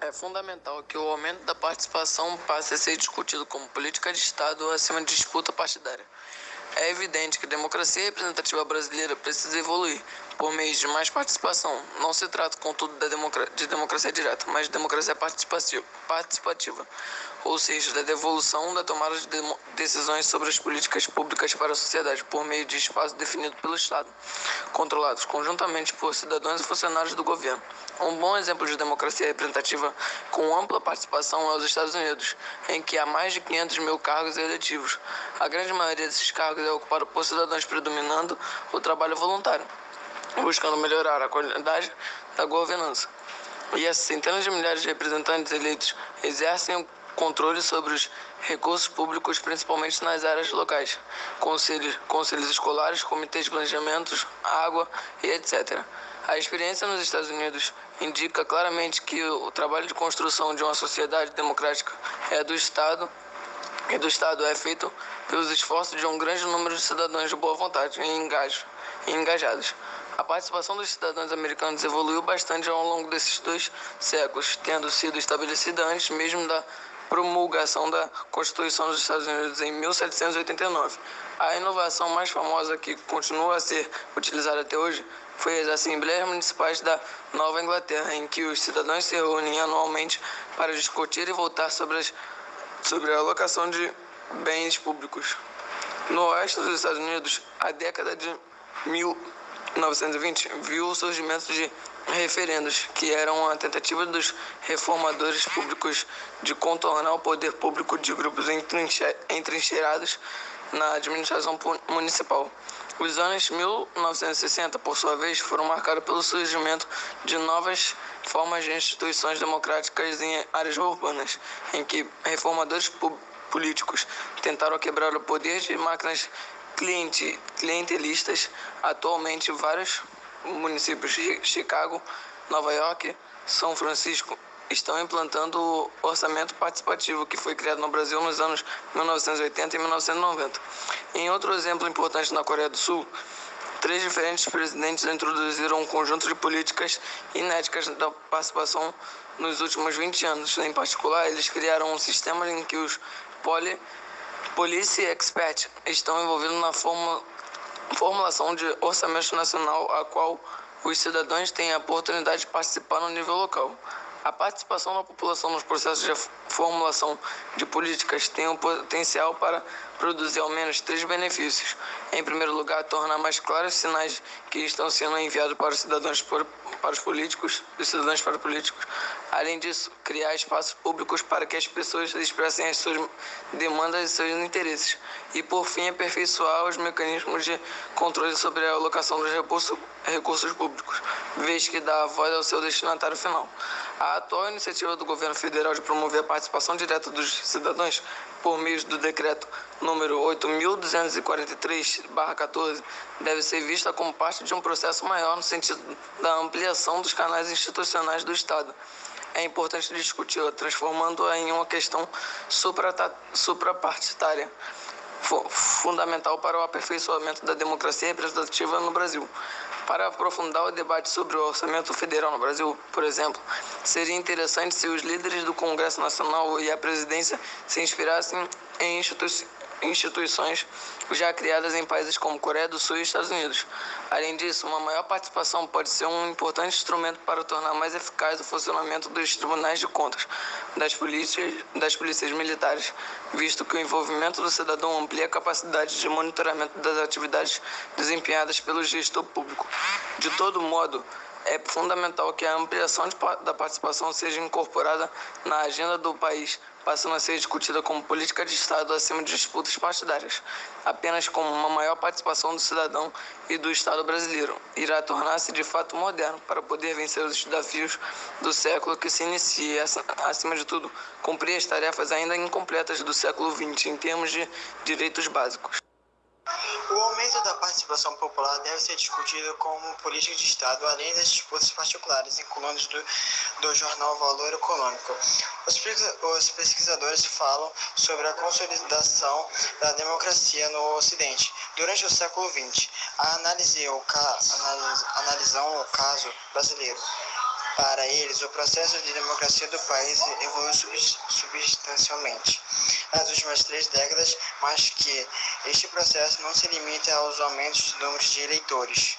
É fundamental que o aumento da participação passe a ser discutido como política de Estado acima de disputa partidária. É evidente que a democracia representativa brasileira precisa evoluir por meio de mais participação. Não se trata, contudo, de democracia direta, mas de democracia participativa, ou seja, da devolução da tomada de decisões sobre as políticas públicas para a sociedade por meio de espaço definido pelo Estado, controlados conjuntamente por cidadãos e funcionários do governo. Um bom exemplo de democracia representativa com ampla participação é os Estados Unidos, em que há mais de 500 mil cargos eletivos. A grande maioria desses cargos é ocupada por cidadãos predominando o trabalho voluntário, buscando melhorar a qualidade da governança. E essas centenas de milhares de representantes eleitos exercem o controle sobre os recursos públicos, principalmente nas áreas locais, conselhos escolares, comitês de planejamento, água e etc. A experiência nos Estados Unidos indica claramente que o trabalho de construção de uma sociedade democrática do Estado é feito pelos esforços de um grande número de cidadãos de boa vontade e engajados. A participação dos cidadãos americanos evoluiu bastante ao longo desses 2 séculos, tendo sido estabelecida antes mesmo da promulgação da Constituição dos Estados Unidos em 1789. A inovação mais famosa que continua a ser utilizada até hoje foi as Assembleias Municipais da Nova Inglaterra, em que os cidadãos se reúnem anualmente para discutir e votar sobre a alocação de bens públicos. No oeste dos Estados Unidos, a década de 1920 viu o surgimento de referendos, que eram a tentativa dos reformadores públicos de contornar o poder público de grupos entrincheirados na administração municipal. Os anos 1960, por sua vez, foram marcados pelo surgimento de novas formas de instituições democráticas em áreas urbanas, em que reformadores políticos tentaram quebrar o poder de máquinas clientelistas. Atualmente, vários municípios de Chicago, Nova York, São Francisco estão implantando o orçamento participativo que foi criado no Brasil nos anos 1980 e 1990. Em outro exemplo importante, na Coreia do Sul, 3 diferentes presidentes introduziram um conjunto de políticas inéditas da participação nos últimos 20 anos. Em particular, eles criaram um sistema em que os police experts estão envolvidos na formulação de orçamento nacional, a qual os cidadãos têm a oportunidade de participar no nível local. A participação da população nos processos de formulação de políticas tem o potencial para produzir ao menos 3 benefícios. Em primeiro lugar, tornar mais claros os sinais que estão sendo enviados para os cidadãos para os políticos, dos cidadãos para os políticos. Além disso, criar espaços públicos para que as pessoas expressem as suas demandas e seus interesses. E, por fim, aperfeiçoar os mecanismos de controle sobre a alocação dos recursos públicos, vez que dá a voz ao seu destinatário final. A atual iniciativa do governo federal de promover a participação direta dos cidadãos por meio do decreto número 8.243/14 deve ser vista como parte de um processo maior no sentido da ampliação dos canais institucionais do Estado. É importante discuti-la, transformando-a em uma questão suprapartidária, fundamental para o aperfeiçoamento da democracia representativa no Brasil. Para aprofundar o debate sobre o orçamento federal no Brasil, por exemplo, seria interessante se os líderes do Congresso Nacional e a presidência se inspirassem em instituições já criadas em países como Coreia do Sul e Estados Unidos. Além disso, uma maior participação pode ser um importante instrumento para tornar mais eficaz o funcionamento dos tribunais de contas, das polícias militares, visto que o envolvimento do cidadão amplia a capacidade de monitoramento das atividades desempenhadas pelo gestor público. De todo modo, é fundamental que a ampliação da participação seja incorporada na agenda do país, passando a ser discutida como política de Estado acima de disputas partidárias. Apenas com uma maior participação do cidadão e do Estado brasileiro irá tornar-se de fato moderno para poder vencer os desafios do século que se inicia e, acima de tudo, cumprir as tarefas ainda incompletas do século XX em termos de direitos básicos. O aumento da participação popular deve ser discutido como política de Estado, além das disputas particulares, em colunas do jornal Valor Econômico. Os pesquisadores falam sobre a consolidação da democracia no Ocidente durante o século XX. Analisando o caso brasileiro, Para eles, o processo de democracia do país evoluiu substancialmente nas últimas 3 décadas, mas que este processo não se limita aos aumentos de números de eleitores.